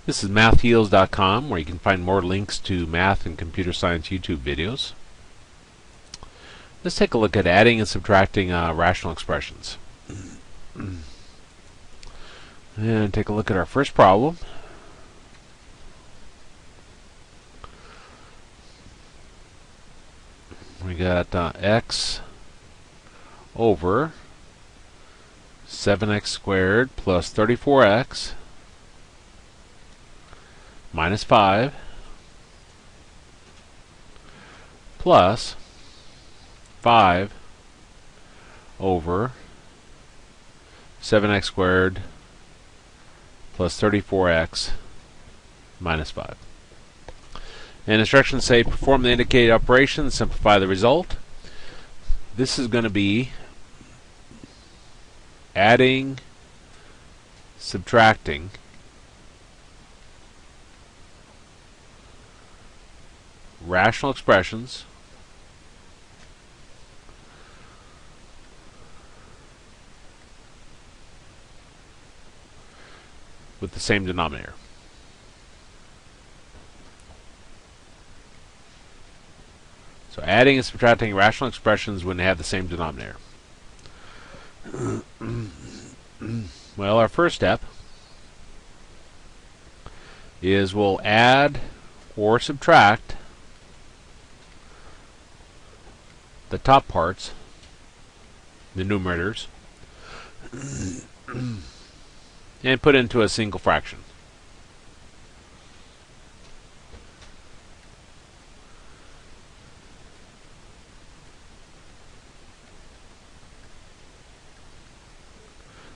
This is mathheals.com, where you can find more links to math and computer science YouTube videos. Let's take a look at adding and subtracting rational expressions. And take a look at our first problem. We got x over 7x squared plus 34x minus 5 plus 5 over 7x squared plus 34x minus 5. And instructions say perform the indicated operation, simplify the result. This is going to be adding, subtracting rational expressions with the same denominator. So adding and subtracting rational expressions when they have the same denominator. Well, our first step is we'll add or subtract the top parts, the numerators, and put into a single fraction.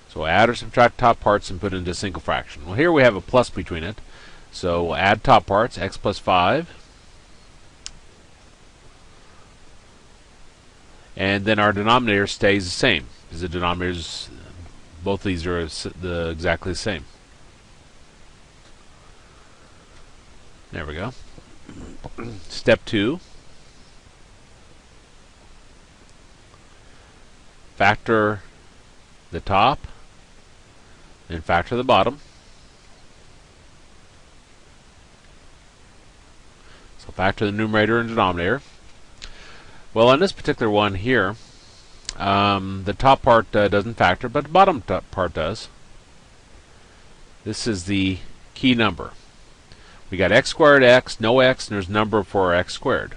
So add or subtract top parts and put into a single fraction. Well, here we have a plus between it. So we'll add top parts, x plus 5. And then our denominator stays the same, because the denominators, both of these are exactly the same. There we go. Step 2. Factor the top and factor the bottom. So factor the numerator and denominator. Well, on this particular one here, the top part doesn't factor, but the bottom part does. This is the key number. We got x squared x, no x, and there's a number for x squared.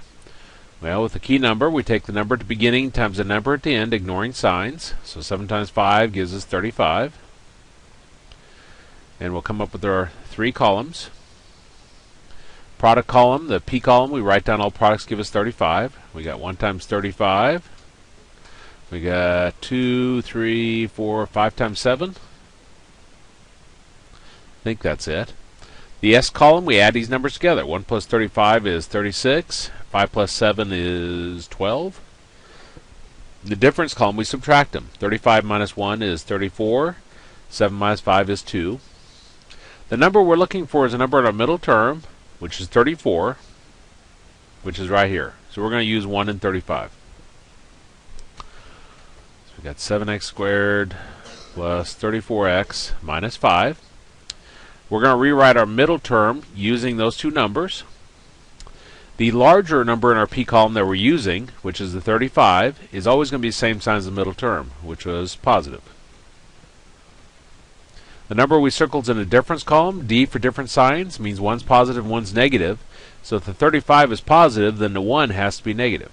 Well, with the key number, we take the number at the beginning times the number at the end, ignoring signs. So 7 times 5 gives us 35. And we'll come up with our 3 columns. Product column, the P column, we write down all products give us 35. We got 1 times 35. We got 2, 3, 4, 5 times 7. I think that's it. The S column, we add these numbers together. 1 plus 35 is 36. 5 plus 7 is 12. The difference column, we subtract them. 35 minus 1 is 34. 7 minus 5 is 2. The number we're looking for is a number in our middle term, which is 34, which is right here. So we're going to use 1 and 35. So we got 7x squared plus 34x minus 5. We're going to rewrite our middle term using those two numbers. The larger number in our P column that we're using, which is the 35, is always going to be the same sign as the middle term, which was positive. The number we circled in the difference column, D for different signs, means one's positive and one's negative. So if the 35 is positive, then the 1 has to be negative.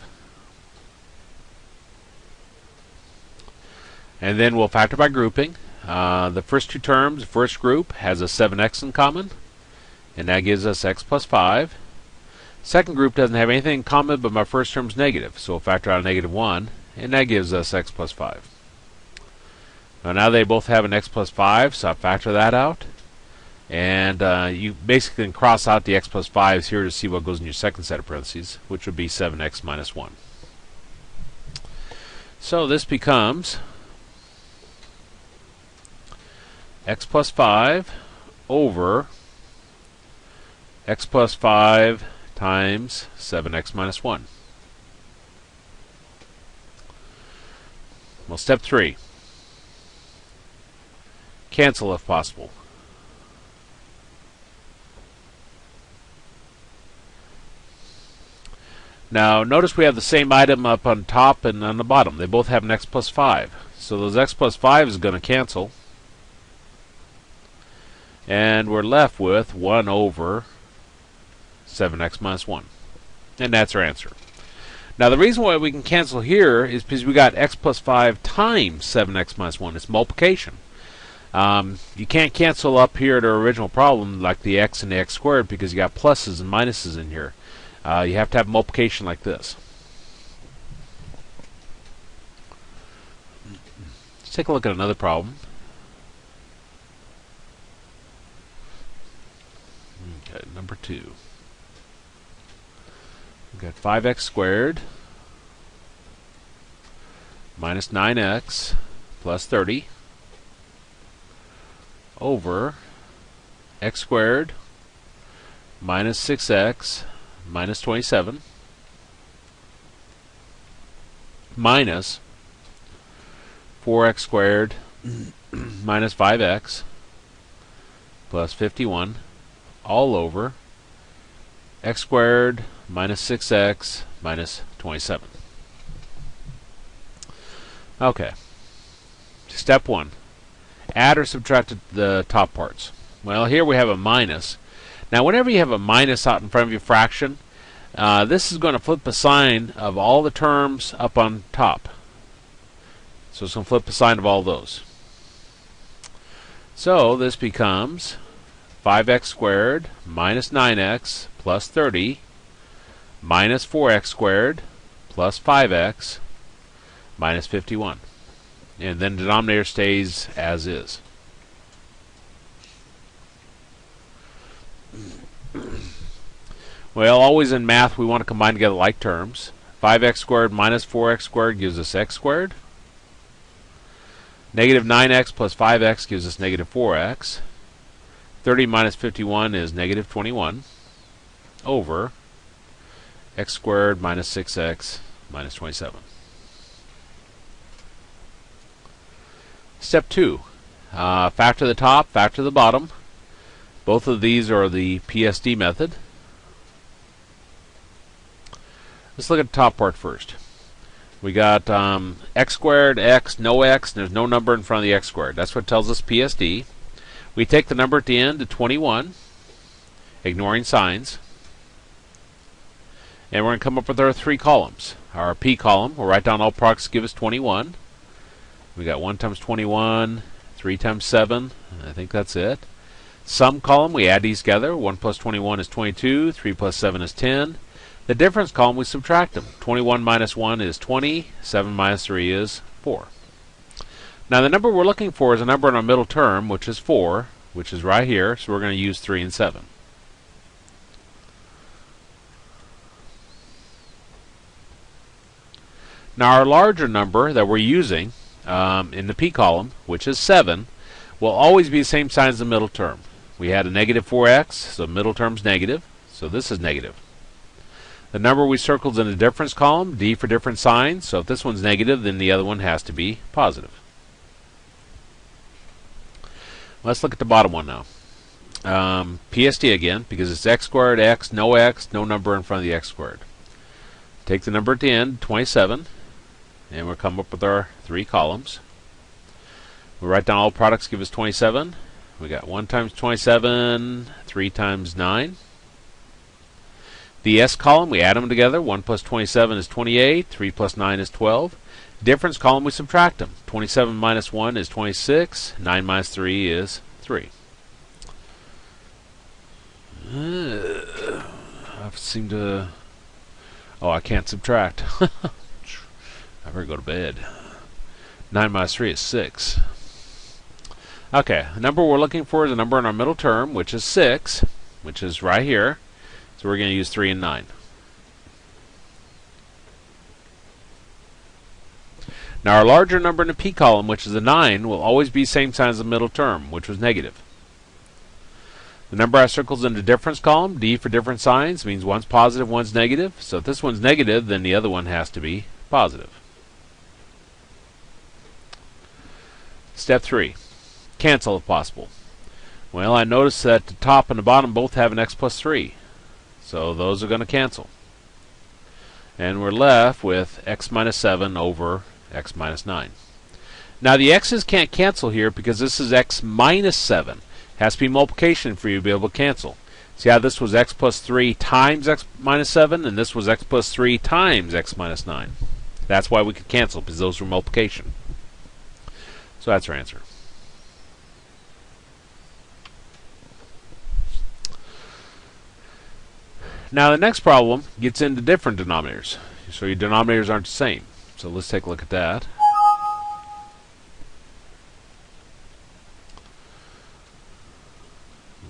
And then we'll factor by grouping. The first two terms, the first group, has a 7x in common, and that gives us x plus 5. Second group doesn't have anything in common, but my first term's negative, so we'll factor out a negative 1, and that gives us x plus 5. Now they both have an x plus 5, so I'll factor that out. And you basically can cross out the x plus 5s here to see what goes in your second set of parentheses, which would be 7x minus 1. So this becomes x plus 5 over x plus 5 times 7x minus 1. Well, step 3. Cancel if possible. Now notice we have the same item up on top and on the bottom. They both have an x plus 5. So those x plus 5 is going to cancel. And we're left with 1 over 7x minus 1. And that's our answer. Now the reason why we can cancel here is because we got x plus 5 times 7x minus 1. It's multiplication. You can't cancel up here at our original problem like the x and the x squared because you got pluses and minuses in here. You have to have multiplication like this. Let's take a look at another problem. Okay, number 2. We've got 5x squared minus 9x plus 30 over x squared minus 6x minus 27 minus 4x squared minus 5x plus 51 all over x squared minus 6x minus 27. Okay. Step 1. Add or subtract the top parts. Well, here we have a minus. Now, whenever you have a minus out in front of your fraction, this is going to flip the sign of all the terms up on top. So it's going to flip the sign of all those. So this becomes 5x squared minus 9x plus 30 minus 4x squared plus 5x minus 51. And then the denominator stays as is. Well, always in math we want to combine together like terms. 5x squared minus 4x squared gives us x squared. Negative 9x plus 5x gives us negative 4x. 30 minus 51 is negative 21 over x squared minus 6x minus 27. Step 2. Factor the top, factor the bottom. Both of these are the PSD method. Let's look at the top part first. We got x squared, x, no x, and there's no number in front of the x squared. That's what tells us PSD. We take the number at the end to 21, ignoring signs. And we're going to come up with our 3 columns. Our P column, we'll write down all products to give us 21. We got 1 times 21, 3 times 7, I think that's it. Sum column, we add these together. 1 plus 21 is 22, 3 plus 7 is 10. The difference column, we subtract them. 21 minus 1 is 20, 7 minus 3 is 4. Now the number we're looking for is a number in our middle term, which is 4, which is right here, so we're going to use 3 and 7. Now our larger number that we're using in the P column, which is 7, will always be the same sign as the middle term. We had a negative 4x, so middle term's negative, so this is negative. The number we circled in the difference column, D for different signs, so if this one's negative, then the other one has to be positive. Let's look at the bottom one now. PSD again, because it's x squared, x, no number in front of the x squared. Take the number at the end, 27, and we'll come up with our 3 columns. We write down all products give us 27. We got 1 times 27, 3 times 9. The S column, we add them together. 1 plus 27 is 28, 3 plus 9 is 12. Difference column, we subtract them. 27 minus 1 is 26, 9 minus 3 is 3. I seem to... Oh, I can't subtract. I better go to bed. 9 minus 3 is 6. Okay, the number we're looking for is a number in our middle term, which is 6, which is right here. So we're going to use 3 and 9. Now our larger number in the P column, which is a 9, will always be same sign as the middle term, which was negative. The number I circled in the difference column, D for different signs, means one's positive, one's negative. So if this one's negative, then the other one has to be positive. Step 3. Cancel if possible. Well, I noticed that the top and the bottom both have an x plus 3. So those are going to cancel. And we're left with x minus 7 over x minus 9. Now the x's can't cancel here because this is x minus 7. It has to be multiplication for you to be able to cancel. See how this was x plus 3 times x minus 7, and this was x plus 3 times x minus 9. That's why we could cancel, because those were multiplication. So that's our answer. Now the next problem gets into different denominators. So your denominators aren't the same. So let's take a look at that.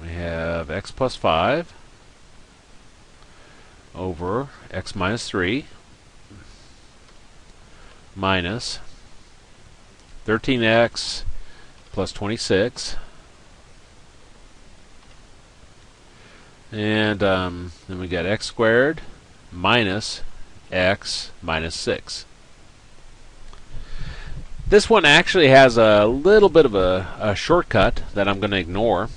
We have x plus 5 over x minus 3 minus 13x plus 26. And then we got x squared minus x minus 6. This one actually has a little bit of a shortcut that I'm going to ignore.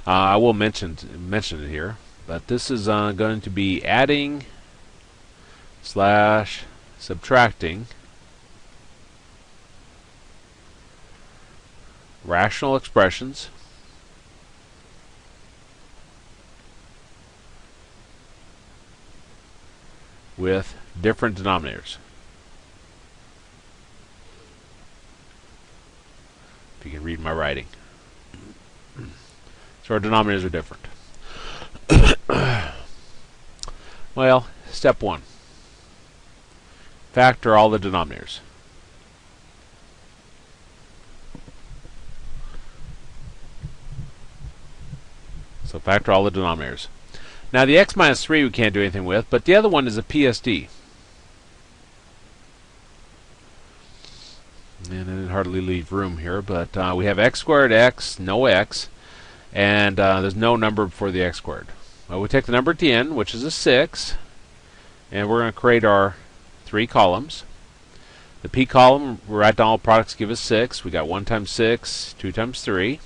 I will mention it here, but this is going to be adding slash subtracting rational expressions with different denominators. If you can read my writing. So our denominators are different. Well, step 1. Factor all the denominators. So factor all the denominators. Now the x minus 3 we can't do anything with, but the other one is a PSD. And I didn't hardly leave room here, but we have x squared x, no x, and there's no number before the x squared. Well, we take the number at the end, which is a 6, and we're going to create our 3 columns. The p column, we write down all products, give us 6. We got 1 times 6, 2 times 3.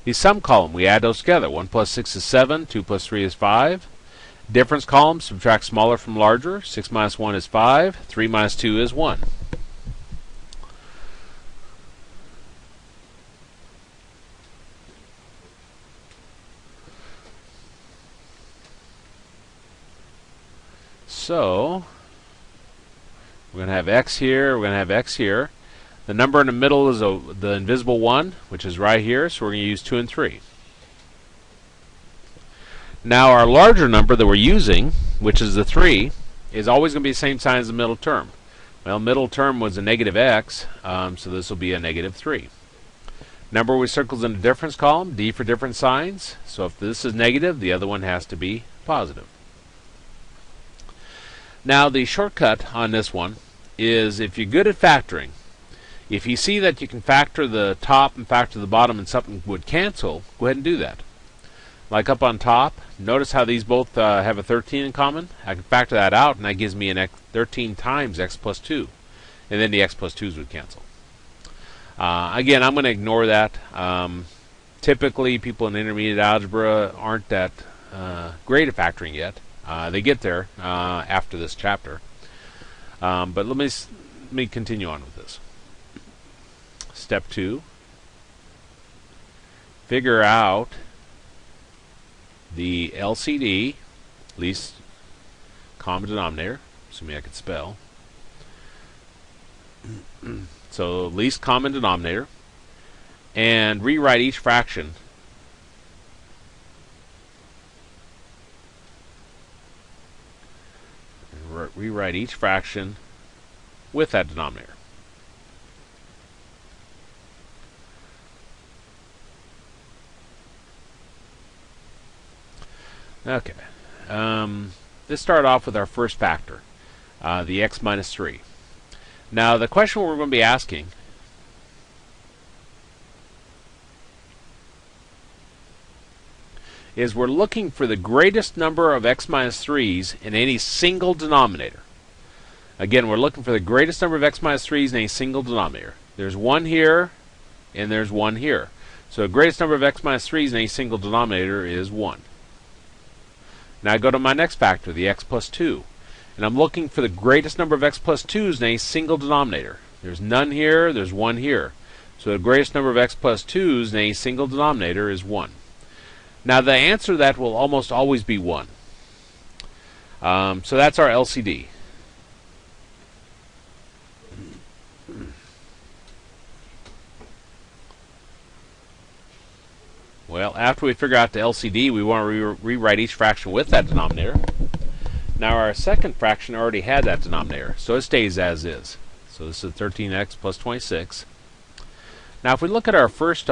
The sum column, we add those together. 1 plus 6 is 7, 2 plus 3 is 5. Difference column, subtract smaller from larger. 6 minus 1 is 5, 3 minus 2 is 1. So, we're going to have x here, we're going to have x here. The number in the middle is the invisible 1, which is right here, so we're going to use 2 and 3. Now our larger number that we're using, which is the 3, is always going to be the same sign as the middle term. Well, middle term was a negative x, so this will be a negative 3. Number we circles in the difference column, D for different signs. So if this is negative, the other one has to be positive. Now the shortcut on this one is, if you're good at factoring, if you see that you can factor the top and factor the bottom and something would cancel, go ahead and do that. Like up on top, notice how these both have a 13 in common. I can factor that out, and that gives me an 13 times x plus 2. And then the x plus 2's would cancel. Again, I'm going to ignore that. Typically, people in intermediate algebra aren't that great at factoring yet. They get there after this chapter. But let me continue on with this. Step 2. Figure out the LCD, least common denominator, assuming I could spell. So least common denominator, and rewrite each fraction with that denominator. Okay, let's start off with our first factor, the x minus 3. Now the question we're going to be asking is, we're looking for the greatest number of x minus 3's in any single denominator. Again, we're looking for the greatest number of x minus 3's in a single denominator. There's 1 here, and there's 1 here. So the greatest number of x minus 3's in a single denominator is 1. Now I go to my next factor, the x plus 2. And I'm looking for the greatest number of x plus 2's in a single denominator. There's none here, there's 1 here. So the greatest number of x plus 2's in a single denominator is 1. Now the answer to that will almost always be 1. So that's our LCD. Well, after we figure out the LCD, we want to rewrite each fraction with that denominator. Now our second fraction already had that denominator, so it stays as is. So this is 13x plus 26. Now if we look at our first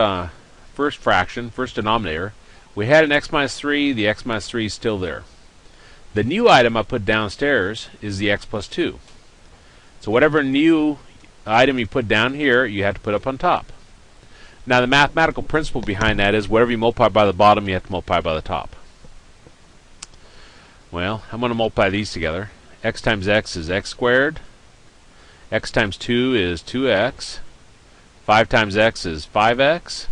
fraction, first denominator, we had an x minus 3, the x minus 3 is still there. The new item I put downstairs is the x plus 2. So whatever new item you put down here, you have to put up on top. Now the mathematical principle behind that is whatever you multiply by the bottom, you have to multiply by the top. Well, I'm going to multiply these together. X times x is x squared. X times 2 is 2x. 5 times x is 5x.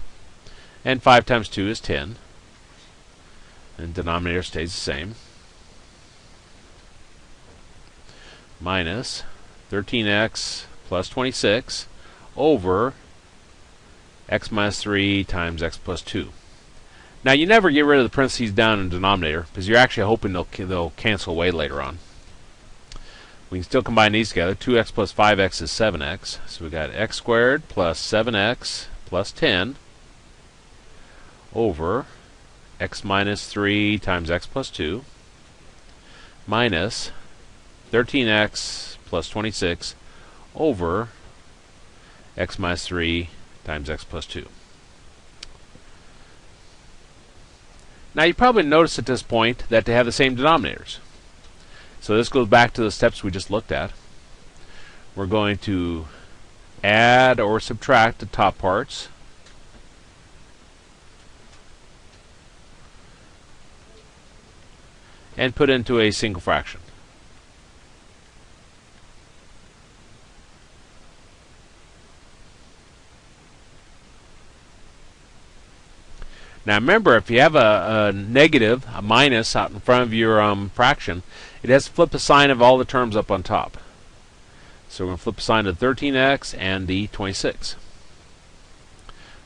And 5 times 2 is 10. And denominator stays the same. Minus 13x plus 26 over x minus 3 times x plus 2. Now you never get rid of the parentheses down in the denominator because you're actually hoping they'll cancel away later on. We can still combine these together. 2x plus 5x is 7x. So we've got x squared plus 7x plus 10 over x minus 3 times x plus 2 minus 13x plus 26 over x minus 3 times x plus 2. Now you probably noticed at this point that they have the same denominators. So this goes back to the steps we just looked at. We're going to add or subtract the top parts. And put into a single fraction. Now remember, if you have a negative, a minus out in front of your fraction, it has to flip the sign of all the terms up on top. So we're going to flip the sign to 13x and the 26.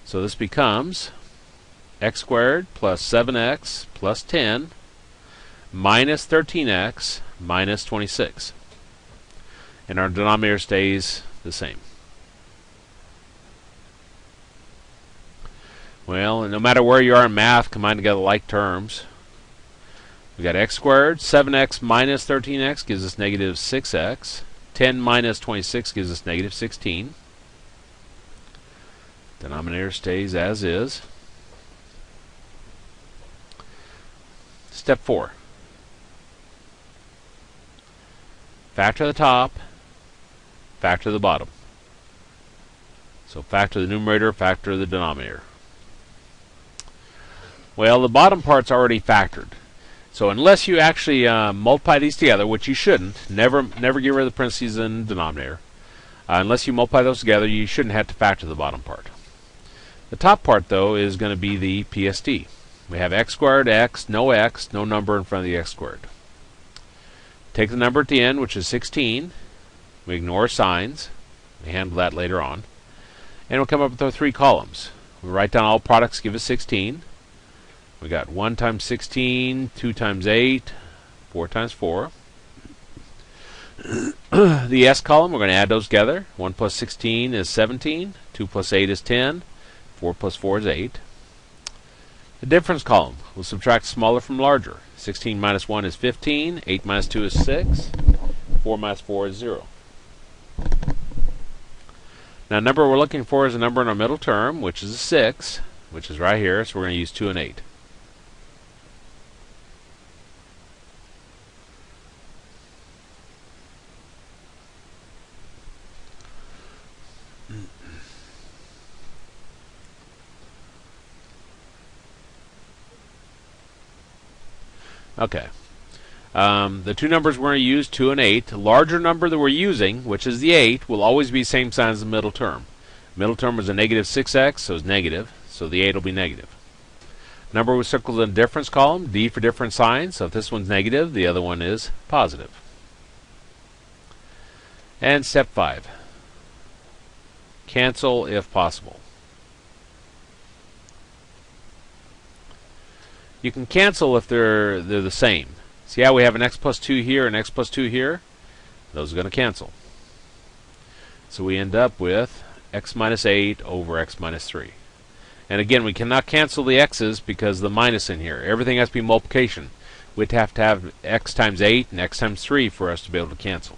So this becomes x squared plus 7x plus 10 minus 13x minus 26. And our denominator stays the same. Well, no matter where you are in math, combine together like terms. We've got x squared, 7x minus 13x gives us negative 6x. 10 minus 26 gives us negative 16. Denominator stays as is. Step 4. Factor the top, factor the bottom. So factor the numerator, factor the denominator. Well, the bottom part's already factored. So unless you actually multiply these together, which you shouldn't, never get rid of the parentheses in the denominator. Unless you multiply those together, you shouldn't have to factor the bottom part. The top part, though, is going to be the PSD. We have x squared, no number in front of the x squared. Take the number at the end, which is 16. We ignore signs. We handle that later on. And we'll come up with our 3 columns. We write down all products, give us 16. We got 1 times 16, 2 times 8, 4 times 4. The S column, we're going to add those together. 1 plus 16 is 17. 2 plus 8 is 10. 4 plus 4 is 8. The difference column, we'll subtract smaller from larger. 16 minus 1 is 15. 8 minus 2 is 6. 4 minus 4 is 0. Now, the number we're looking for is a number in our middle term, which is a 6, which is right here, so we're going to use 2 and 8. Okay. The 2 numbers we're going to use, 2 and 8. The larger number that we're using, which is the 8, will always be the same sign as the middle term. Middle term was a negative 6x, so it's negative. So the 8 will be negative. Number we circled in the difference column, D for different signs. So if this one's negative, the other one is positive. And step 5. Cancel if possible. You can cancel if they're the same. See how we have an x plus 2 here and x plus 2 here? Those are going to cancel. So we end up with x minus 8 over x minus 3. And again, we cannot cancel the x's because of the minus in here. Everything has to be multiplication. We'd have to have x times 8 and x times 3 for us to be able to cancel.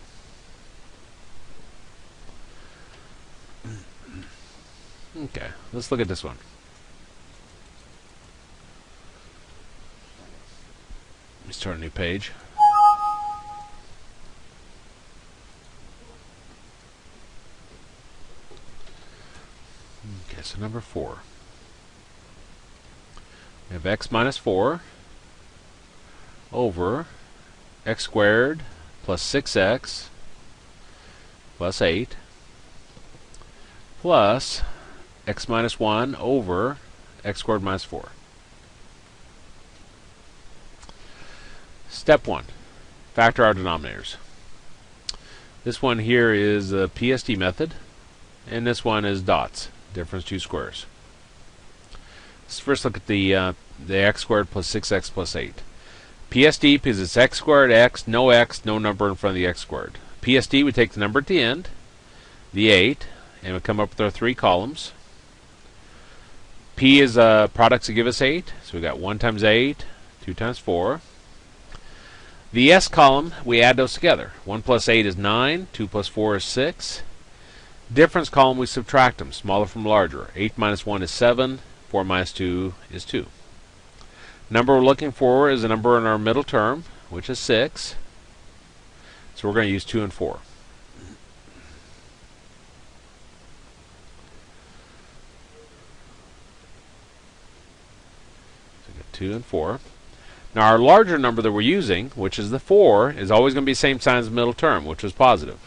Okay, let's look at this one. Let me start a new page. Okay, so number 4. We have x minus 4 over x squared plus 6x plus 8 plus x minus 1 over x squared minus 4. Step 1. Factor our denominators. This one here is the PSD method, and this one is dots, difference 2 squares. Let's first look at the x squared plus 6x plus 8. PSD because it's x squared, x, no number in front of the x squared. PSD, we take the number at the end, the 8, and we come up with our 3 columns. P is products that give us 8, so we got 1 times 8, 2 times 4. The S column, we add those together. 1 plus 8 is 9, 2 plus 4 is 6. Difference column, we subtract them, smaller from larger. 8 minus 1 is 7, 4 minus 2 is 2. Number we're looking for is a number in our middle term, which is 6. So we're going to use 2 and 4. So we got 2 and 4. Now our larger number that we're using, which is the 4, is always going to be the same sign as the middle term, which was positive.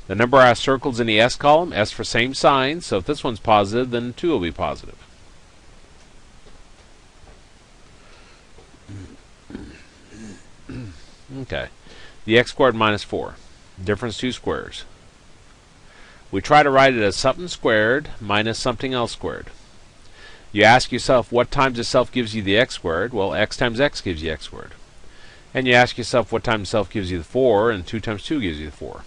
The number I circled is in the S column, S for same sign, so if this one's positive, then 2 will be positive. Okay. The x squared minus 4. Difference 2 squares. We try to write it as something squared minus something else squared. You ask yourself what times itself gives you the x squared. Well, x times x gives you x squared. And you ask yourself what times itself gives you the 4, and 2 times 2 gives you the 4.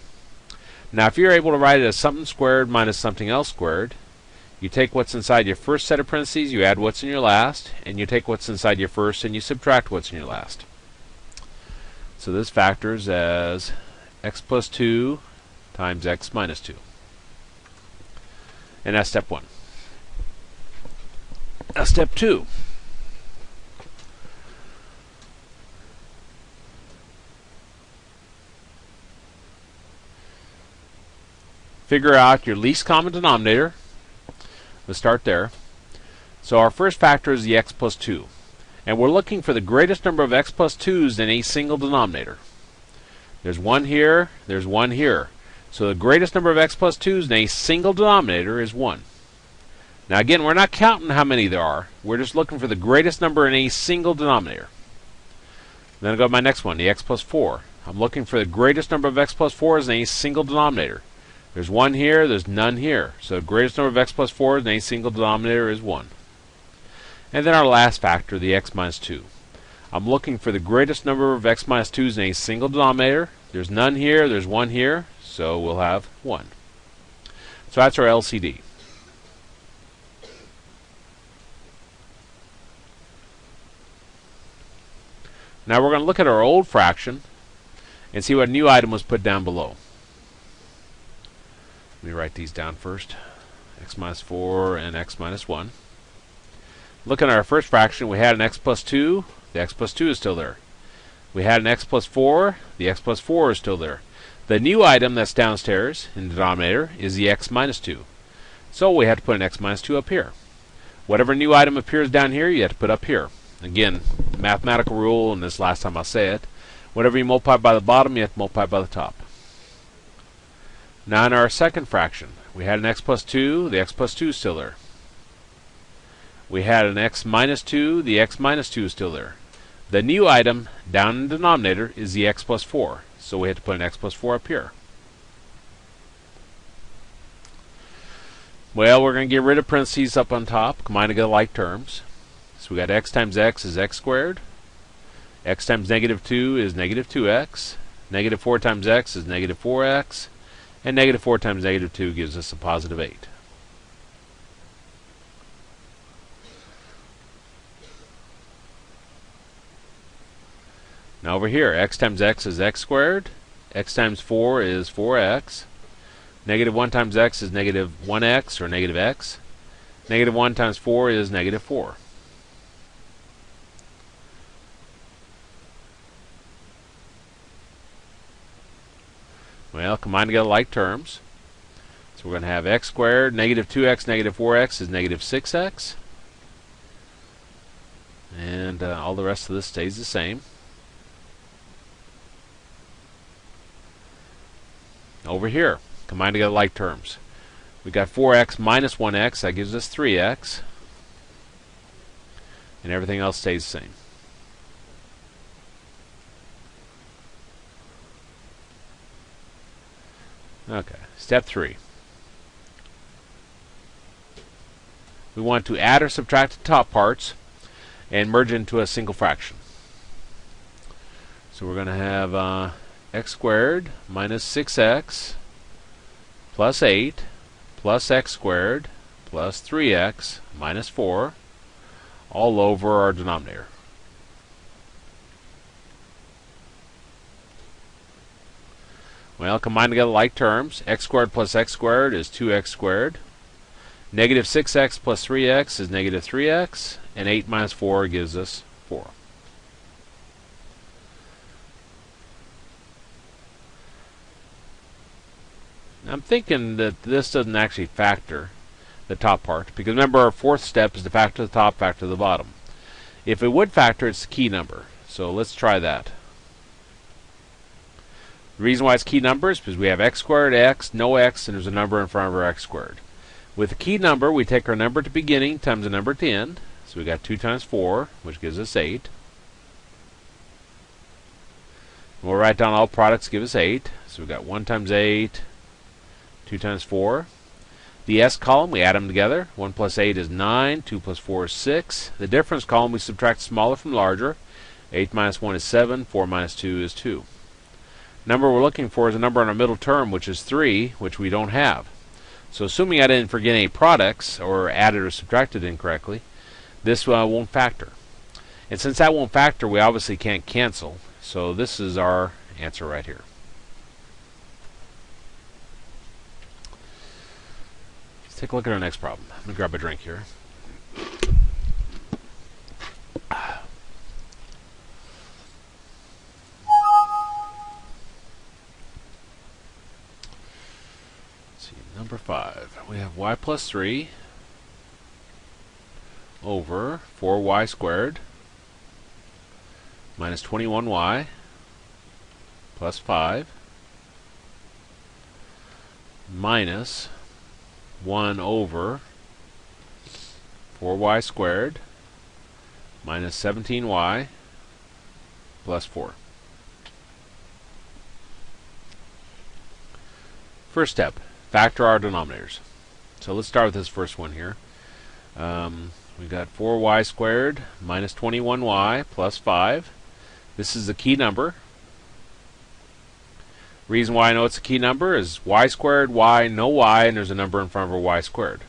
Now, if you're able to write it as something squared minus something else squared, you take what's inside your first set of parentheses, you add what's in your last, and you take what's inside your first and you subtract what's in your last. So this factors as x plus 2 times x minus 2. And that's step 1. Now step 2. Figure out your least common denominator. Let's start there. So our first factor is the x plus 2. And we're looking for the greatest number of x plus 2's in a single denominator. There's 1 here, there's 1 here. So the greatest number of x plus 2's in a single denominator is 1. Now again, we're not counting how many there are. We're just looking for the greatest number in a single denominator. Then I go to my next one, the x plus 4. I'm looking for the greatest number of x plus 4's in a single denominator. There's 1 here, there's none here. So the greatest number of x plus 4's in a single denominator is 1. And then our last factor, the x minus 2. I'm looking for the greatest number of x minus 2's in a single denominator. There's none here, there's 1 here, so we'll have 1. So that's our LCD. Now we're going to look at our old fraction and see what new item was put down below. Let me write these down first. X minus 4 and x minus 1. Looking at our first fraction, we had an x plus 2. The x plus 2 is still there. We had an x plus 4. The x plus 4 is still there. The new item that's downstairs in the denominator is the x minus 2. So we have to put an x minus 2 up here. Whatever new item appears down here, you have to put up here. Again, mathematical rule, and this last time I'll say it. Whatever you multiply by the bottom, you have to multiply by the top. Now in our second fraction, we had an x plus 2. The x plus 2 is still there. We had an x minus 2. The x minus 2 is still there. The new item down in the denominator is the x plus 4. So we have to put an x plus 4 up here. Well, we're going to get rid of parentheses up on top, combine together like terms. So we got x times x is x squared. X times negative 2 is negative 2x. Negative 4 times x is negative 4x. And negative 4 times negative 2 gives us a positive 8. Now over here, x times x is x squared. X times 4 is 4x. Negative 1 times x is negative 1x, or negative x. Negative 1 times 4 is negative 4. Well, combine together like terms. So we're going to have x squared, negative 2x, negative 4x is negative 6x. And all the rest of this stays the same. Over here, combine together like terms. We got 4x minus 1x, that gives us 3x. And everything else stays the same. Okay, step 3. We want to add or subtract the top parts and merge into a single fraction. So we're going to have x squared minus 6x plus 8 plus x squared plus 3x minus 4 all over our denominator. Well, combine together like terms. X squared plus x squared is 2x squared. Negative 6x plus 3x is negative 3x. And 8 minus 4 gives us 4. Now I'm thinking that this doesn't actually factor the top part, because remember our fourth step is to factor the top, factor the bottom. If it would factor, it's the key number. So let's try that. The reason why it's key number is because we have x squared, x, no x, and there's a number in front of our x squared. With the key number, we take our number at the beginning times the number at the end. So we got 2 times 4, which gives us 8. We'll write down all products give us 8. So we got 1 times 8, 2 times 4. The s column, we add them together. 1 plus 8 is 9, 2 plus 4 is 6. The difference column, we subtract smaller from larger. 8 minus 1 is 7, 4 minus 2 is 2. Number we're looking for is a number in our middle term, which is 3, which we don't have. So assuming I didn't forget any products or added or subtracted incorrectly, this won't factor. And since that won't factor, we obviously can't cancel. So this is our answer right here. Let's take a look at our next problem. Let me grab a drink here. Number 5, we have y plus 3 over 4y squared minus 21y plus 5 minus 1 over 4y squared minus 17y plus 4. First step. Factor our denominators. So let's start with this first one here. We've got 4y squared minus 21y plus 5. This is the key number. Reason why I know it's a key number is y squared, y, no y, and there's a number in front of our y squared.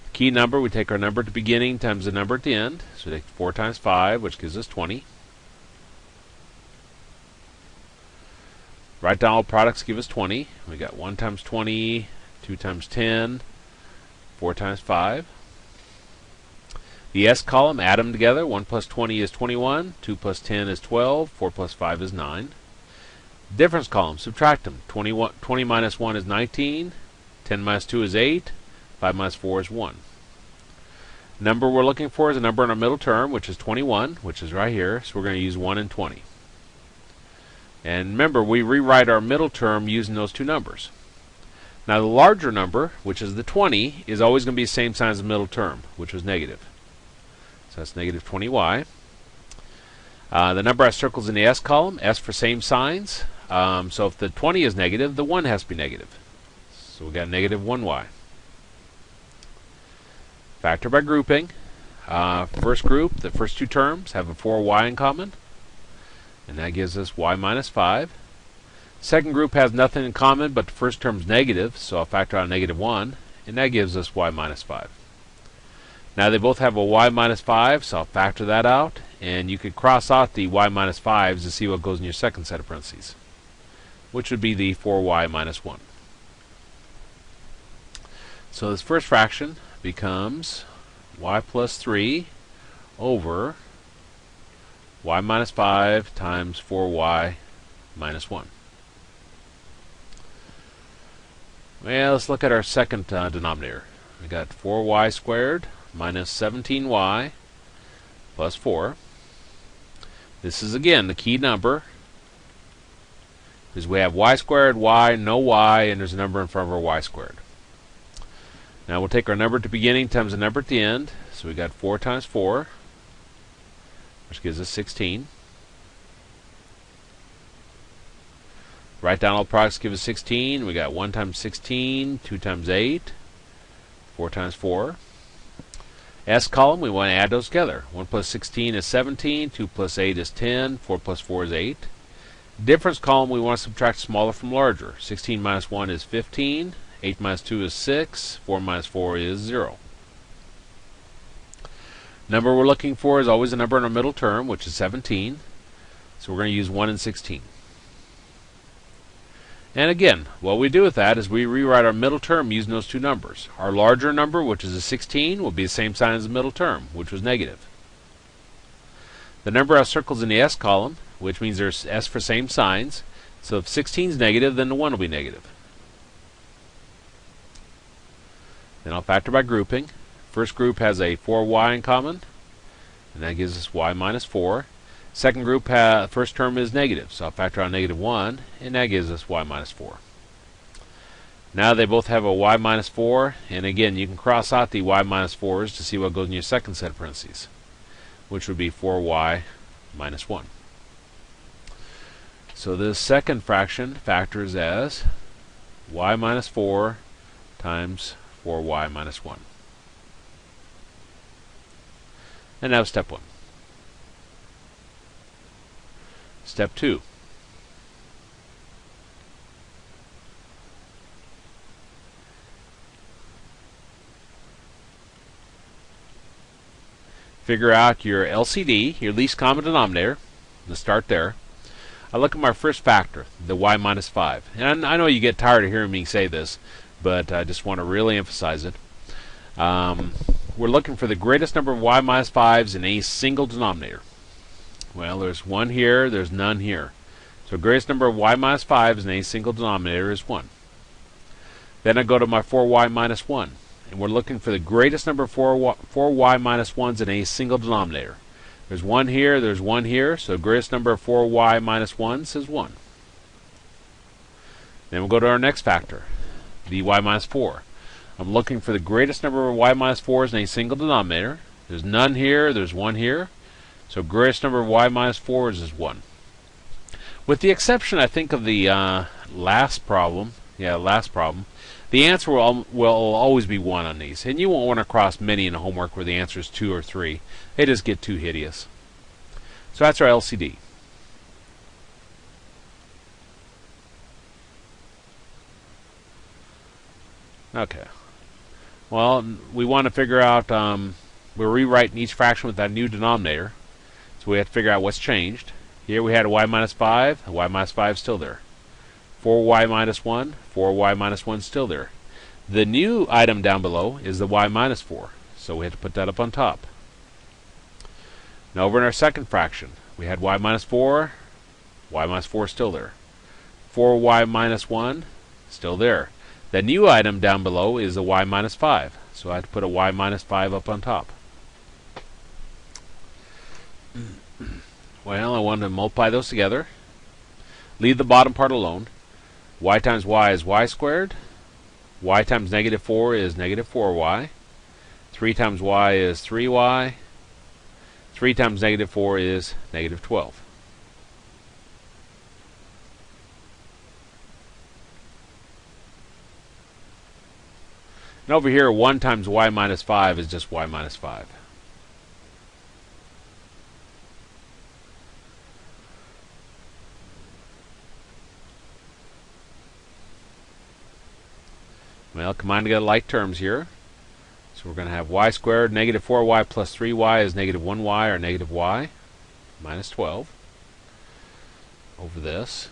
The key number, we take our number at the beginning times the number at the end. So we take 4 times 5, which gives us 20. Write down all products give us 20. We got 1 times 20, 2 times 10, 4 times 5. The s column, add them together. 1 plus 20 is 21, 2 plus 10 is 12, 4 plus 5 is 9. Difference column, subtract them. 20 minus 1 is 19, 10 minus 2 is 8, 5 minus 4 is 1. Number we're looking for is a number in our middle term, which is 21, which is right here. So we're going to use 1 and 20. And remember, we rewrite our middle term using those two numbers. Now the larger number, which is the 20, is always going to be the same sign as the middle term, which was negative. So that's negative 20y. The number has circles in the S column, S for same signs. So if the 20 is negative, the 1 has to be negative. So we got negative 1y. Factor by grouping. First group, the first two terms have a 4y in common, and that gives us y minus 5. Second group has nothing in common, but the first term's negative, so I'll factor out negative 1, and that gives us y minus 5. Now they both have a y minus 5, so I'll factor that out, and you could cross out the y minus 5s to see what goes in your second set of parentheses, which would be the 4y minus 1. So this first fraction becomes y plus 3 over y minus 5 times 4y minus 1. Well, let's look at our second denominator. We got 4y squared minus 17y plus 4. This is again the key number, because we have y squared, y, no y, and there's a number in front of our y squared. Now we'll take our number at the beginning times the number at the end. So we got 4 times 4, which gives us 16. Write down all products, give us 16. We got 1 times 16, 2 times 8, 4 times 4. S column, we want to add those together. 1 plus 16 is 17, 2 plus 8 is 10, 4 plus 4 is 8. Difference column, we want to subtract smaller from larger. 16 minus 1 is 15, 8 minus 2 is 6, 4 minus 4 is 0. Number we're looking for is always a number in our middle term, which is 17. So we're going to use 1 and 16. And again, what we do with that is we rewrite our middle term using those two numbers. Our larger number, which is a 16, will be the same sign as the middle term, which was negative. The number has circles in the S column, which means there's S for same signs. So if 16 is negative, then the 1 will be negative. Then I'll factor by grouping. First group has a 4y in common, and that gives us y minus 4. Second group, first term is negative, so I'll factor out negative 1, and that gives us y minus 4. Now they both have a y minus 4, and again, you can cross out the y minus 4s to see what goes in your second set of parentheses, which would be 4y minus 1. So this second fraction factors as y minus 4 times 4y minus 1. And now step 1. Step 2. Figure out your LCD, your least common denominator. Let's start there. I look at my first factor, the y minus 5. And I know you get tired of hearing me say this, but I just want to really emphasize it. We're looking for the greatest number of y minus 5s in a single denominator. Well, there's 1 here, there's none here. So the greatest number of y minus 5s in a single denominator is 1. Then I go to my 4y minus 1. And we're looking for the greatest number of 4y minus 1s in a single denominator. There's 1 here, there's 1 here, so the greatest number of 4y minus 1s is 1. Then we'll go to our next factor, the y minus 4. I'm looking for the greatest number of y minus 4s in a single denominator. There's none here, there's 1 here. So greatest number of y minus 4s is 1. With the exception, I think, of the last problem. The answer will always be 1 on these. And you won't want to cross many in the homework where the answer is 2 or 3. They just get too hideous. So that's our LCD. Okay. Well, we want to figure out, we're rewriting each fraction with that new denominator. So we have to figure out what's changed. Here we had a y minus 5. The y minus 5 is still there. 4y minus 1. 4y minus 1 is still there. The new item down below is the y minus 4. So we have to put that up on top. Now over in our second fraction, we had y minus 4. Y minus 4 is still there. 4y minus 1, still there. The new item down below is the y minus 5. So I have to put a y minus 5 up on top. Well, I want to multiply those together. Leave the bottom part alone. Y times y is y squared. y times negative 4 is negative 4y. 3 times y is 3y. 3 times negative 4 is negative 12. And over here, 1 times y minus 5 is just y minus 5. Well, combine together like terms here. So we're going to have y squared, negative 4y plus 3y is negative 1y, or negative y, minus 12, over this.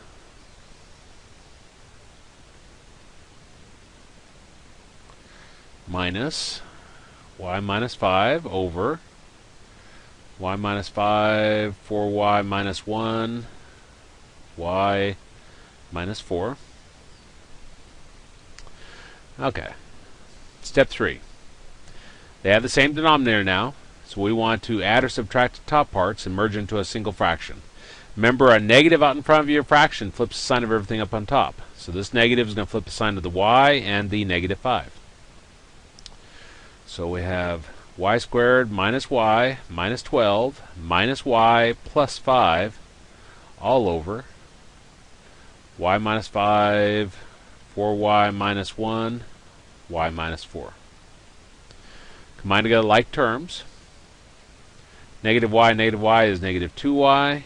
Minus y minus 5 over y minus 5, 4y minus 1, y minus 4. Okay. Step 3. They have the same denominator now, so we want to add or subtract the top parts and merge into a single fraction. Remember, a negative out in front of your fraction flips the sign of everything up on top. So this negative is going to flip the sign of the y and the negative 5. So we have y squared minus y minus 12 minus y plus 5 all over y minus 5, 4y minus 1, y minus 4. Combine together like terms. Negative y is negative 2y.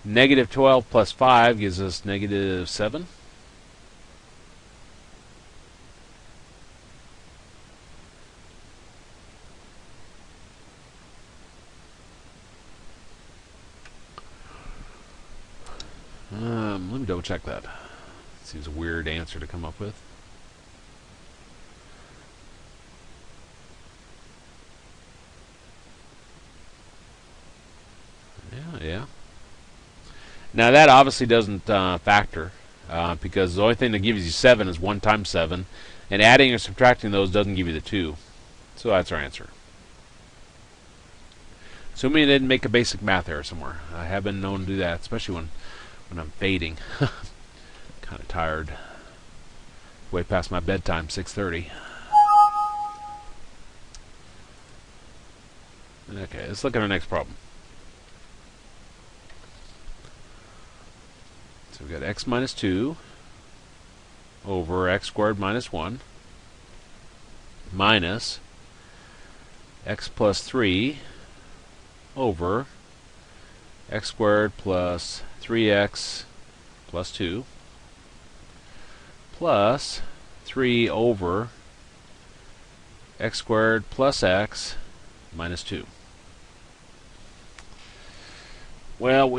Negative 12 plus 5 gives us negative 7. Let me double check that. Seems a weird answer to come up with. Yeah. Now that obviously doesn't factor because the only thing that gives you 7 is 1 times 7, and adding or subtracting those doesn't give you the 2. So that's our answer. Assuming I didn't make a basic math error somewhere. I have been known to do that, especially when I'm fading. Kind of tired. Way past my bedtime, 6:30. Okay, let's look at our next problem. So we've got x minus 2 over x squared minus 1 minus x plus 3 over x squared plus 3x plus 2 plus 3 over x squared plus x minus 2. Well,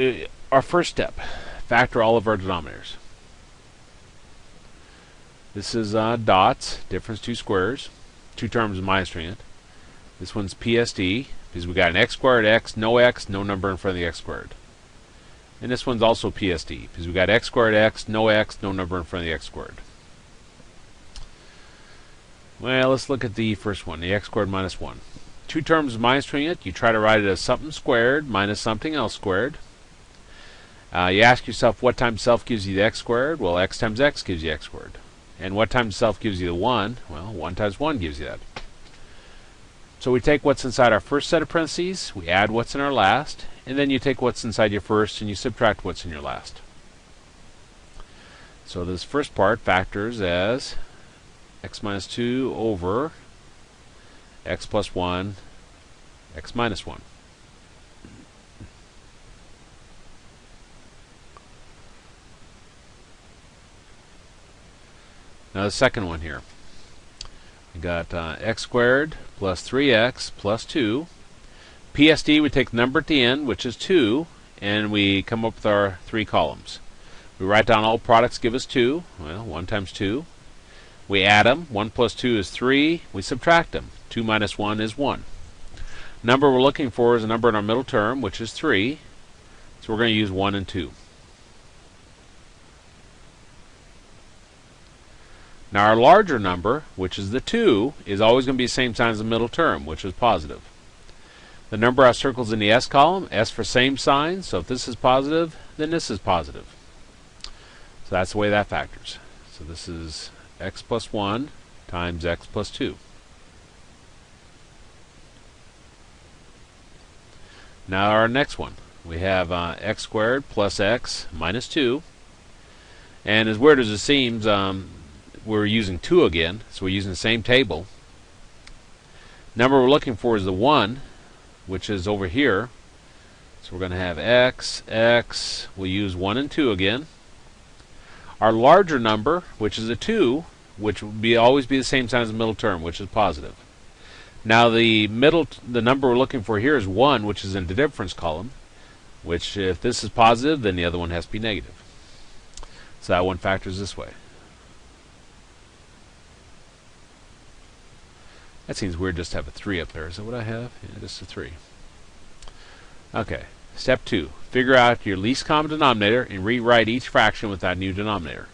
our first step, factor all of our denominators. This is dots, difference 2 squares, 2 terms minusing it. This one's PSD, because we got an x squared, no number in front of the x squared. And this one's also PSD, because we got x squared, no number in front of the x squared. Well, let's look at the first one, the x squared minus 1. 2 terms minusing it, you try to write it as something squared minus something else squared. You ask yourself what times self gives you the x squared? Well, x times x gives you x squared. And what times self gives you the 1? Well, 1 times 1 gives you that. So we take what's inside our first set of parentheses, we add what's in our last, and then you take what's inside your first and you subtract what's in your last. So this first part factors as x minus 2 over x plus 1, x minus 1. Now the second one here. We got x squared plus 3x plus 2. PSD, we take the number at the end, which is 2, and we come up with our 3 columns. We write down all products give us 2. Well, 1 times 2. We add them. 1 plus 2 is 3. We subtract them. 2 minus 1 is 1. Number we're looking for is a number in our middle term, which is 3. So we're going to use 1 and 2. Now our larger number, which is the 2, is always going to be the same sign as the middle term, which is positive. The number I circles in the S column, S for same sign, so if this is positive, then this is positive. So that's the way that factors. So this is x plus 1 times x plus 2. Now our next one. We have x squared plus x minus 2. And as weird as it seems, we're using 2 again, so we're using the same table. Number we're looking for is the 1, which is over here. So we're going to have x, we'll use 1 and 2 again. Our larger number, which is a 2, which will always be the same sign as the middle term, which is positive. Now the number we're looking for here is 1, which is in the difference column, which if this is positive, then the other one has to be negative. So that one factors this way. That seems weird just to have a 3 up there. Is that what I have? Yeah, just a 3. Okay, step 2. Figure out your least common denominator and rewrite each fraction with that new denominator.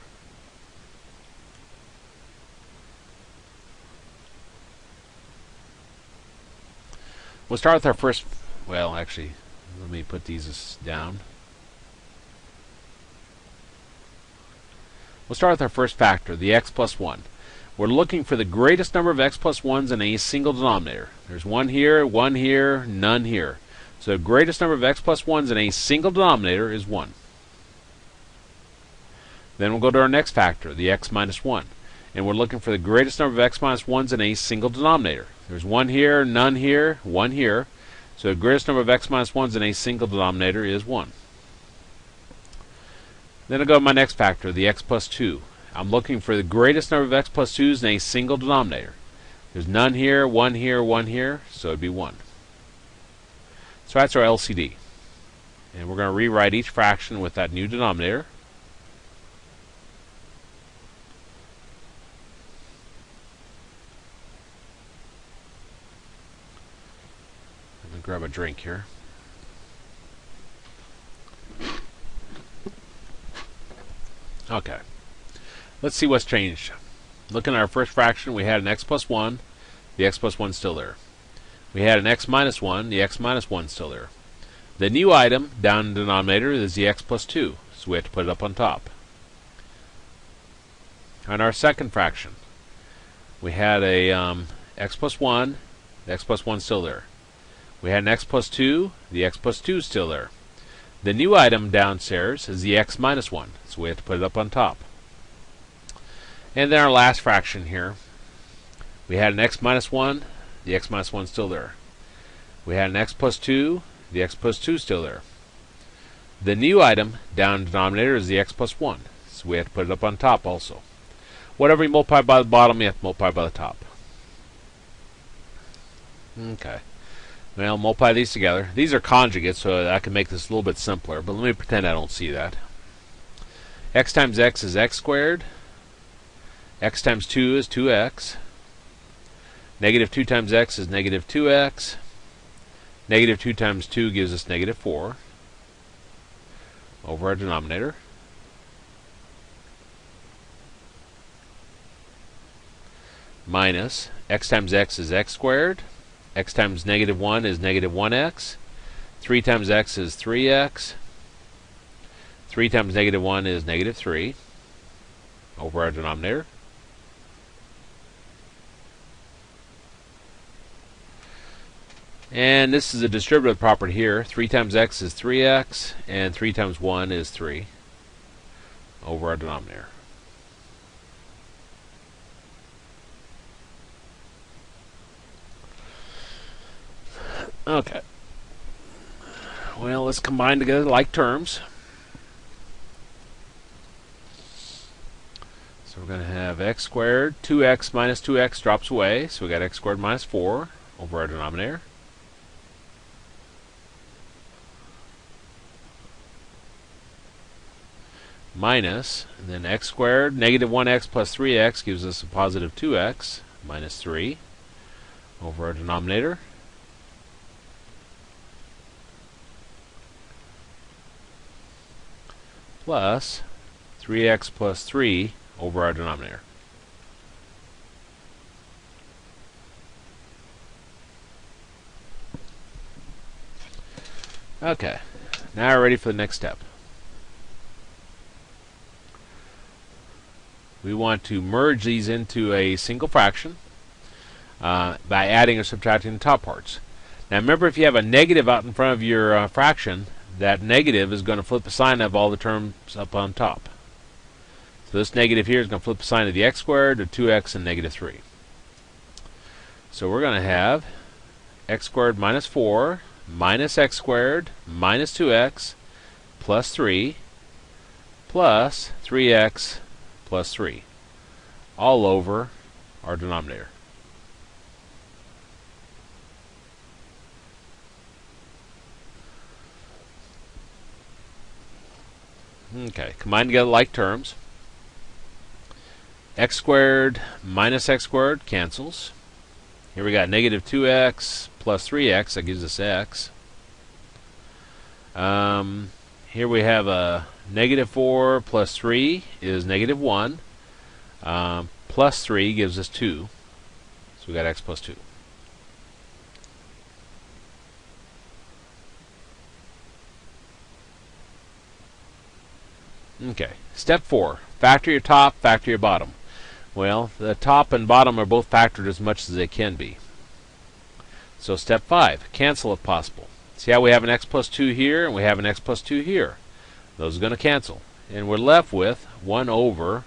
We'll start with our first, well, actually, let me put these down. We'll start with our first factor, the x plus 1. We're looking for the greatest number of x plus 1s in a single denominator. There's 1 here, none here. So the greatest number of x plus 1s in a single denominator is 1. Then we'll go to our next factor, the x minus 1. And we're looking for the greatest number of x minus 1s in a single denominator. There's 1 here, none here, 1 here. So the greatest number of x minus 1s in a single denominator is 1. Then I'll go to my next factor, the x plus 2. I'm looking for the greatest number of x plus 2s in a single denominator. There's none here, 1 here, 1 here, so it'd be 1. So that's our LCD. And we're going to rewrite each fraction with that new denominator. Let me grab a drink here. Okay. Let's see what's changed. Looking at our first fraction, we had an x plus 1. The x plus 1 is still there. We had an x minus 1. The x minus 1 is still there. The new item down in the denominator is the x plus 2. So we have to put it up on top. On our second fraction, we had a x plus 1. The x plus 1 is still there. We had an x plus 2. The x plus 2 is still there. The new item downstairs is the x minus 1. So we have to put it up on top. And then our last fraction here, we had an x minus 1, the x minus 1 is still there. We had an x plus 2, the x plus 2 is still there. The new item down in the denominator is the x plus 1, so we have to put it up on top also. Whatever you multiply by the bottom, you have to multiply by the top. Okay. Well, multiply these together. These are conjugates, so I can make this a little bit simpler, but let me pretend I don't see that. X times x is x squared. X times 2 is 2x. Negative 2 times x is negative 2x. Negative 2 times 2 gives us negative 4 over our denominator. Minus x times x is x squared. X times negative 1 is negative 1x. 3 times x is 3x. 3 times negative 1 is negative 3 over our denominator. And this is a distributive property here. 3 times x is 3x, and 3 times 1 is 3 over our denominator. Okay. Well, let's combine together like terms. So we're going to have x squared. 2x minus 2x drops away, so we got x squared minus 4 over our denominator. Minus, and then x squared, negative 1x plus 3x gives us a positive 2x minus 3 over our denominator. Plus 3x plus 3 over our denominator. Okay, now we're ready for the next step. we want to merge these into a single fraction by adding or subtracting the top parts. Now remember, if you have a negative out in front of your fraction, that negative is going to flip the sign of all the terms up on top. So this negative here is going to flip the sign of the x squared to 2x and negative 3. So we're going to have x squared minus 4 minus x squared minus 2x plus 3 plus 3x plus 3 all over our denominator. Okay, combine together like terms. X squared minus x squared cancels. Here we got negative 2x plus 3x, that gives us x. Here we have a negative 4 plus 3 is negative 1. Plus 3 gives us 2. So we got x plus 2. Okay, step 4. Factor your top, factor your bottom. Well, the top and bottom are both factored as much as they can be. So step 5, cancel if possible. See how we have an x plus 2 here and we have an x plus 2 here. Those are going to cancel. And we're left with 1 over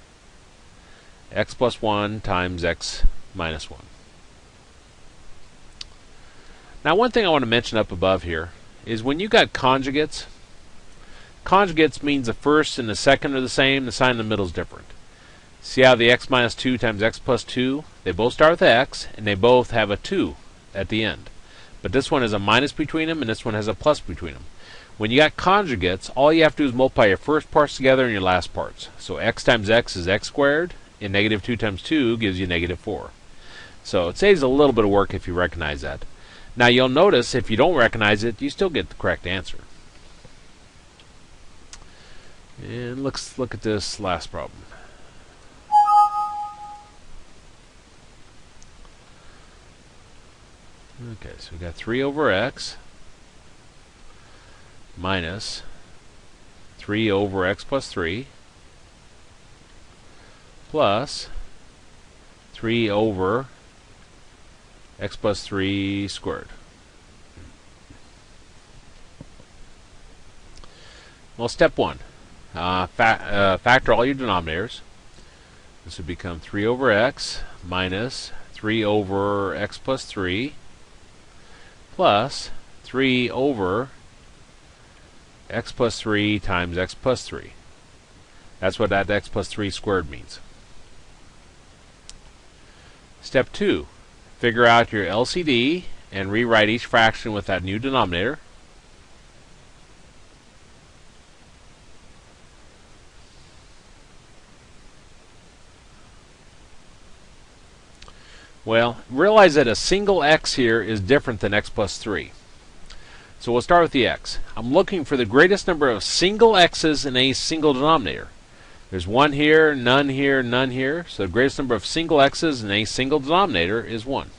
x plus 1 times x minus 1. Now one thing I want to mention up above here is when you got conjugates, conjugates means the first and the second are the same, the sign in the middle is different. See how the x minus 2 times x plus 2, they both start with x, and they both have a 2 at the end. But this one has a minus between them, and this one has a plus between them. When you got conjugates, all you have to do is multiply your first parts together and your last parts. So x times x is x squared, and negative 2 times 2 gives you negative 4. So it saves a little bit of work if you recognize that. Now you'll notice if you don't recognize it, you still get the correct answer. And let's look at this last problem. Okay, so we got 3 over x minus 3 over x plus 3 plus 3 over x plus 3 squared. Well, step 1. Factor all your denominators. This would become 3 over x minus 3 over x plus 3 plus 3 over x plus 3 times x plus 3. That's what that x plus 3 squared means. Step 2. Figure out your LCD and rewrite each fraction with that new denominator. Well, realize that a single x here is different than x plus 3. So we'll start with the x. I'm looking for the greatest number of single x's in a single denominator. There's 1 here, none here, none here. So the greatest number of single x's in a single denominator is 1.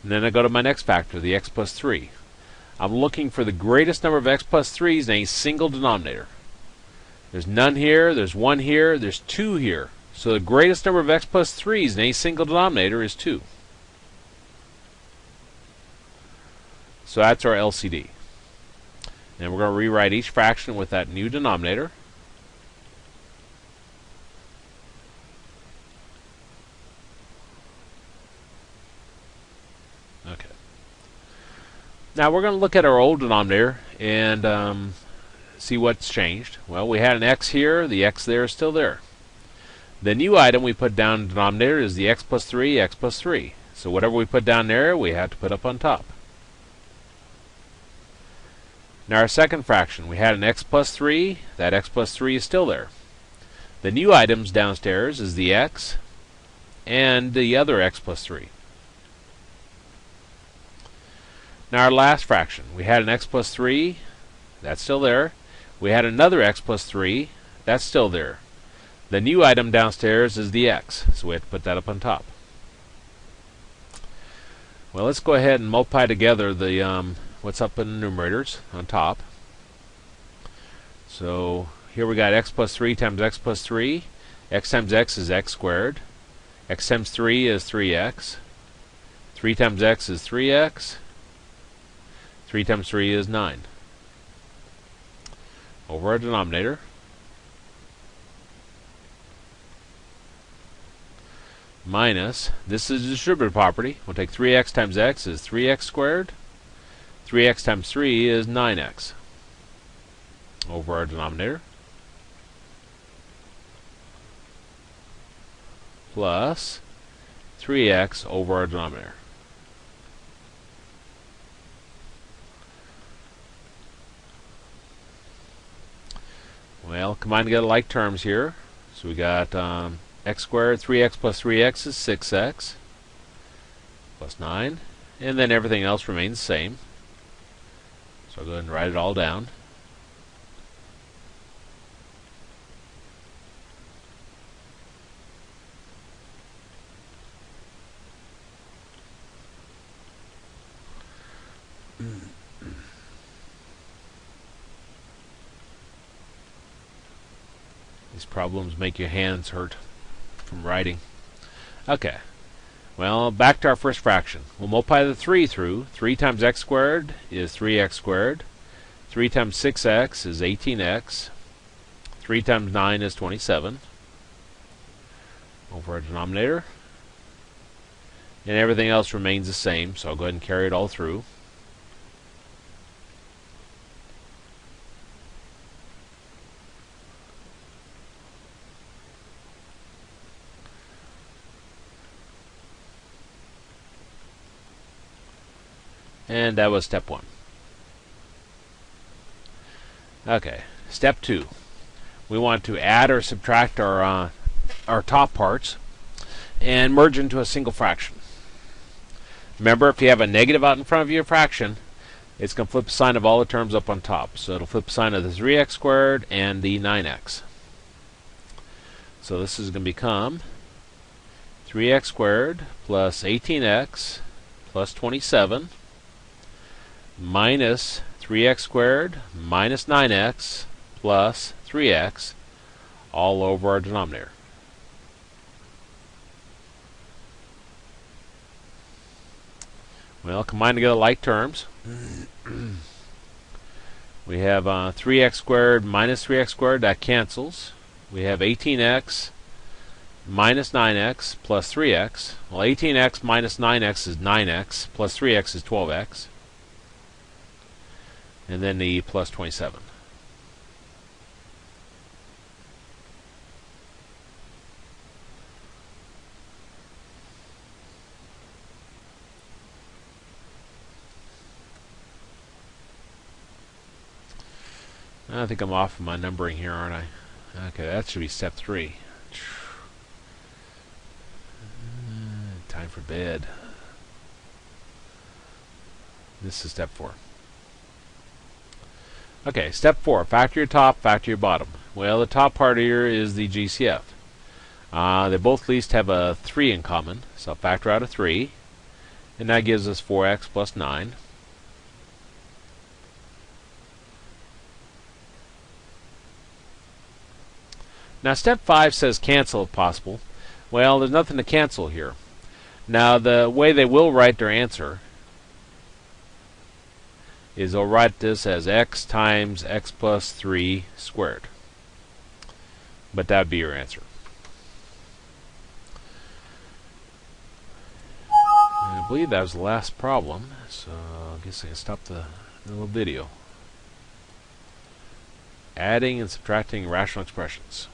And then I go to my next factor, the x plus 3. I'm looking for the greatest number of x plus 3's in a single denominator. There's none here, there's 1 here, there's 2 here. So the greatest number of x plus 3's in a single denominator is 2. So that's our LCD. And we're going to rewrite each fraction with that new denominator. Okay. Now we're going to look at our old denominator and see what's changed. Well, we had an x here. The x there is still there. The new item we put down in the denominator is the x plus 3, x plus 3. So whatever we put down there, we have to put up on top. Now our second fraction, we had an x plus 3. That x plus 3 is still there. The new items downstairs is the x and the other x plus 3. Now our last fraction, we had an x plus 3. That's still there. We had another x plus 3. That's still there. The new item downstairs is the x, so we have to put that up on top. Well, let's go ahead and multiply together the what's up in the numerators on top. So here we got x plus 3 times x plus 3. X times x is x squared. X times 3 is 3x. 3 times x is 3x. 3 times 3 is 9. Over our denominator. Minus, this is a distributive property. We'll take 3x times x is 3x squared. 3x times 3 is 9x. Over our denominator. Plus 3x over our denominator. Well, combine together like terms here. So we got x squared, 3x plus 3x is 6x plus 9. And then everything else remains the same. So I'll go ahead and write it all down. These problems make your hands hurt from writing. Okay. Well, back to our first fraction. We'll multiply the 3 through. 3 times x squared is 3x squared. 3 times 6x is 18x. 3 times 9 is 27. Over our denominator. And everything else remains the same, so I'll go ahead and carry it all through. And that was step 1. Okay, step 2. We want to add or subtract our top parts and merge into a single fraction. Remember, if you have a negative out in front of your fraction, it's going to flip the sign of all the terms up on top. So it'll flip the sign of the 3x squared and the 9x. So this is going to become 3x squared plus 18x plus 27 minus 3x squared minus 9x plus 3x all over our denominator. Well, combine together like terms. We have 3x squared minus 3x squared, that cancels. We have 18x minus 9x plus 3x. Well, 18x minus 9x is 9x, plus 3x is 12x. And then the plus 27. I think I'm off of my numbering here, aren't I? Okay, that should be step 3. Time for bed. This is step 4. Okay, step 4. Factor your top, factor your bottom. Well, the top part here is the GCF. They both at least have a 3 in common, so I'll factor out a 3. And that gives us 4x plus 9. Now, step 5 says cancel if possible. Well, there's nothing to cancel here. Now, the way they will write their answer is they'll write this as x times x plus 3 squared. But that would be your answer. And I believe that was the last problem, so I guess I can stop the little video. Adding and subtracting rational expressions.